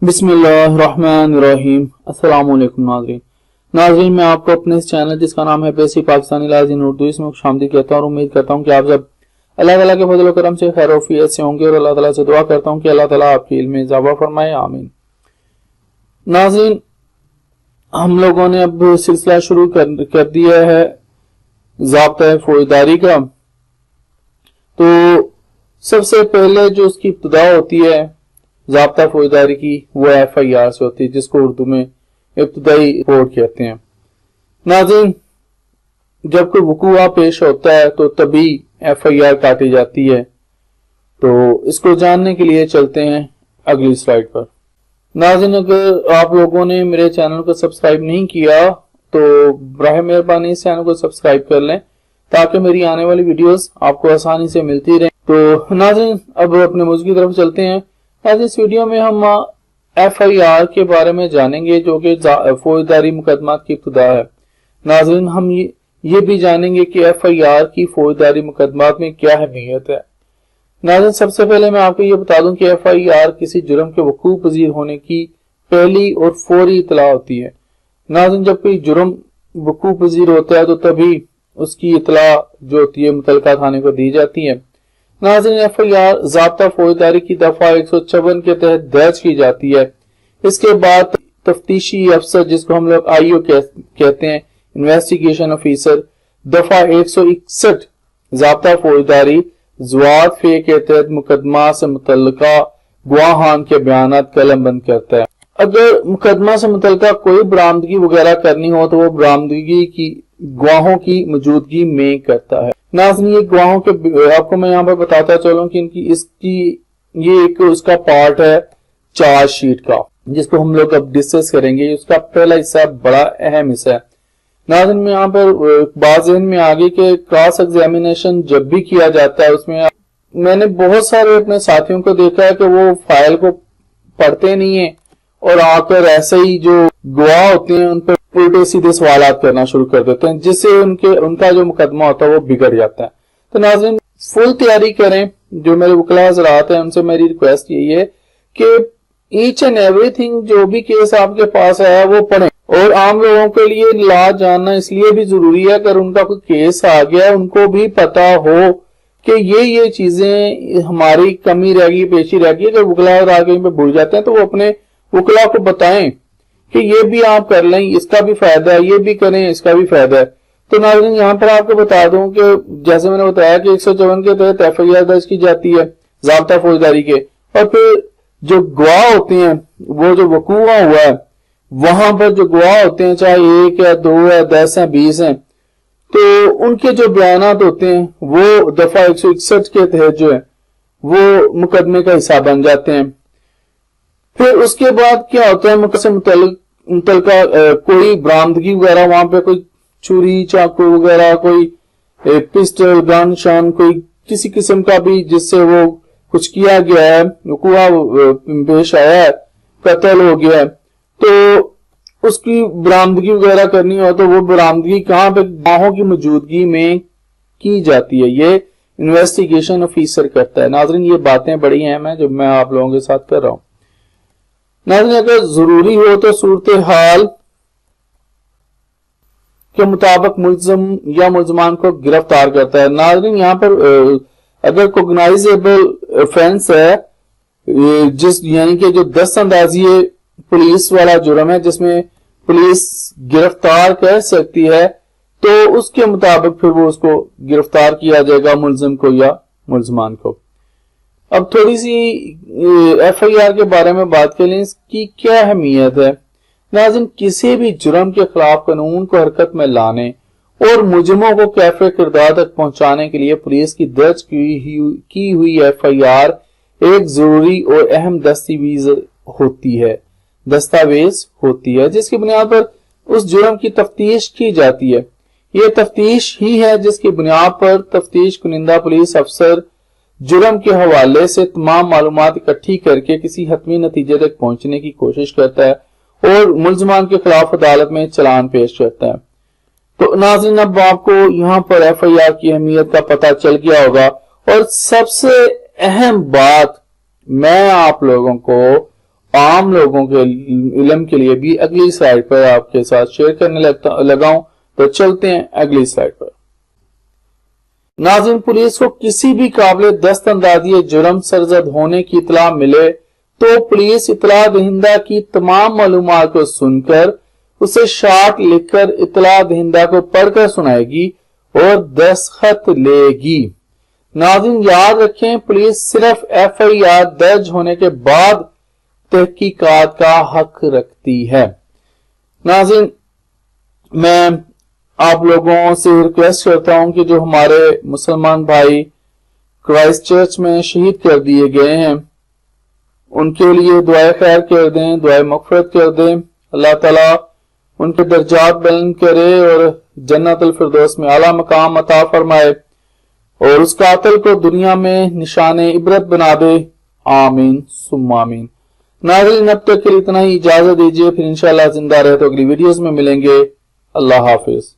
बिस्मिल्लाहिर्रहमानिर्रहीम। अस्सलाम वालेकुम नाज़रीन, मैं आपको अपने इस चैनल जिसका नाम है बेसिक पाकिस्तानी लफ्ज़ इन उर्दू इसमें खुशामदीद कहता हूँ और उम्मीद करता हूँ कि आप सब अल्लाह ताला के फजल करम से खैर वफियत से होंगे और अल्लाह ताला से दुआ करता हूँ कि अल्लाह ताला आपके इल्म में इजाफा फरमाए, आमीन। नाज़रीन, हम लोगों ने अब सिलसिला शुरू कर दिया है ज़ाब्ता फौजदारी का। तो सबसे पहले जो उसकी इब्तिदा होती है ज़ाब्ता फौजदारी की वो FIR से होती है, जिसको उर्दू में इब्तिदाई रिपोर्ट कहते हैं। नाज़रीन, जब कोई वक़ूआ पेश होता है तो तभी FIR काटी जाती है। तो इसको जानने के लिए चलते हैं अगली स्लाइड पर। नाज़रीन, अगर आप लोगों ने मेरे चैनल को सब्सक्राइब नहीं किया तो बराह मेहरबानी इस चैनल को सब्सक्राइब कर लें ताकि मेरी आने वाली वीडियोस आपको आसानी से मिलती रहे। तो नाज़रीन, अब अपने मौजू की तरफ चलते हैं। आज इस वीडियो में हम FIR के बारे में जानेंगे जो कि फौजदारी मुकदमात की इब्तिदा है। नाज़रीन, हम ये भी जानेंगे कि FIR की फौजदारी मुकदमात में क्या अहमियत है। नाज़रीन, सबसे पहले मैं आपको ये बता दूं कि FIR किसी जुर्म के वकूअ पजीर होने की पहली और फौरी इतला होती है। नाज़रीन, जब कोई जुर्म वकूअ पजीर होता है तो तभी उसकी इतला जो होती है मुतलका थाने को दी जाती है। नाज़रीन, FIR ज़ाब्ता फौजदारी की दफा 156 के तहत दर्ज की जाती है। इसके बाद तफ्तीशी अफसर, जिसको हम लोग IO कहते हैं, इन्वेस्टिगेशन ऑफिसर, दफा 161 ज़ाब्ता फौजदारी ज़वात फे के तहत मुकदमा से मुतल्लिका गवाहान के बयानात कलमबंद करता है। अगर मुकदमा से मुतल्लिका कोई बरामदगी वगैरह करनी हो तो वो बरामदगी की गवाहों की मौजूदगी में करता है। नाज़रीन, ये गवाहों के आपको मैं यहाँ पर बताता चलूं कि ये एक उसका पार्ट है चार्जशीट का, जिसको हम लोग अब डिस्कस करेंगे। उसका पहला हिस्सा बड़ा अहम हिस्सा है। नाज़रीन, में यहाँ पर बात ज़हन में आगे के क्रॉस एग्जामिनेशन जब भी किया जाता है उसमें मैंने बहुत सारे अपने साथियों को देखा है कि वो फाइल को पढ़ते नहीं है और आकर ऐसे ही जो गवाह होते हैं उन पर उल्टे सीधे सवालात करना शुरू कर देते हैं, जिससे उनका जो मुकदमा होता है वो बिगड़ जाता है। तो नाज़रीन, फुल तैयारी करें। जो मेरे वकील हज़रात हैं उनसे मेरी रिक्वेस्ट यही है कि ईच एंड एवरीथिंग जो भी केस आपके पास आया वो पढ़ें। और आम लोगों के लिए लॉ जानना इसलिए भी जरूरी है, अगर उनका कोई केस आ गया उनको भी पता हो कि ये चीजें हमारी कमी रह गई, पेशी रह गई। अगर वकील हज़रात कहीं पे भूल जाते हैं तो वो अपने वकीला को बताएं कि ये भी आप कर लें, इसका भी फायदा है, ये भी करें, इसका भी फायदा है। तो नाज़रीन, यहाँ पर आपको बता दूं कि जैसे मैंने बताया कि 154 के तहत FIR दर्ज की जाती है ज़ाब्ता फौजदारी के, और फिर जो गवाह होते हैं वो जो वकूआ हुआ है वहां पर जो गवाह होते हैं, चाहे 1 है, 2 है, 10 है, 20 है, तो उनके जो बयानात होते हैं वो दफा 161 के तहत जो है वो मुकदमे का हिस्सा बन जाते हैं। फिर उसके बाद क्या होता है, मुकदमे से मुतल्लिका कोई बरामदगी वगैरह, वहां पे कोई छुरी, चाकू वगैरह, कोई पिस्टल, गन शन, कोई किसी किस्म का भी जिससे वो कुछ किया गया है, वकूआ पेश आया है, कत्ल हो गया है, तो उसकी बरामदगी वगैरह करनी हो तो वो बरामदगी कहां पे, गवाहों की मौजूदगी में की जाती है। ये इन्वेस्टिगेशन ऑफिसर करता है। नाज़रीन, ये बातें बड़ी अहम है जो मैं आप लोगों के साथ कर रहा हूं। नाज़रीन, अगर जरूरी हो तो सूरत हाल के मुताबिक मुल्ज़िम या मुल्ज़मान को गिरफ्तार करता है। नाज़रीन, यहाँ पर अगर कोगनाइजेबल ऑफेंस है, जिस यानी कि जो दस्तअंदाजी पुलिस वाला जुर्म है जिसमें पुलिस गिरफ्तार कर सकती है, तो उसके मुताबिक फिर वो उसको गिरफ्तार किया जाएगा, मुल्ज़िम को या मुल्ज़मान को। अब थोड़ी सी FIR के बारे में बात कर लें, इसकी क्या अहमियत है। नाज़रीन, किसी भी जुर्म के खिलाफ कानून को हरकत में लाने और मुजरिमों को कैफ़े किरदार तक पहुंचाने के लिए पुलिस की दर्ज की हुई FIR एक जरूरी और अहम दस्तावेज होती है जिसकी बुनियाद पर उस जुर्म की तफ्तीश की जाती है। ये तफ्तीश ही है जिसकी बुनियाद पर तफ्तीश कुनिंदा पुलिस अफसर जुर्म के हवाले से तमाम मालूमात इकट्ठी करके किसी हतमी नतीजे तक पहुंचने की कोशिश करता है और मुल्ज़मान के खिलाफ अदालत में चालान पेश करता है। तो नाज़रीन, अब आपको यहाँ पर FIR की अहमियत का पता चल गया होगा। और सबसे अहम बात मैं आप लोगों को عام لوگوں کے علم کے لیے بھی اگلی سلائیڈ پر آپ کے ساتھ شیئر کرنے لگا ہوں. تو چلتے ہیں اگلی سلائیڈ پر. ناظرین، پولیس کو کسی بھی قابل دست اندازی جرم سرزد ہونے کی اطلاع ملے تو پولیس اطلاع دہندہ کی تمام معلومات کو سن کر اسے شارٹ لکھ کر اطلاع دہندہ کو پڑھ کر سنائے گی اور دستخط لے گی. ناظرین یاد رکھیں، پولیس صرف ایف آئی آر درج ہونے کے بعد تحقیقات کا حق رکھتی ہے. ناظرین میں آپ لوگوں سے ریکویسٹ کرتا ہوں کہ جو ہمارے مسلمان بھائی کرائسٹ چرچ میں شہید کر دیے گئے ہیں ان کے لیے دعائے خیر کر دیں، دعائے مغفرت کر دیں. اللہ تعالیٰ ان کے درجات بلند کرے اور جنت الفردوس میں اعلیٰ مقام عطا فرمائے اور اس قاتل کو دنیا میں نشان عبرت بنا دے. آمین ثم آمین. ناظرین اب تک کے لیے اتنا ہی، اجازت دیجیے، پھر انشاءاللہ زندہ رہے تو اگلی ویڈیوز میں ملیں گے. اللہ حافظ.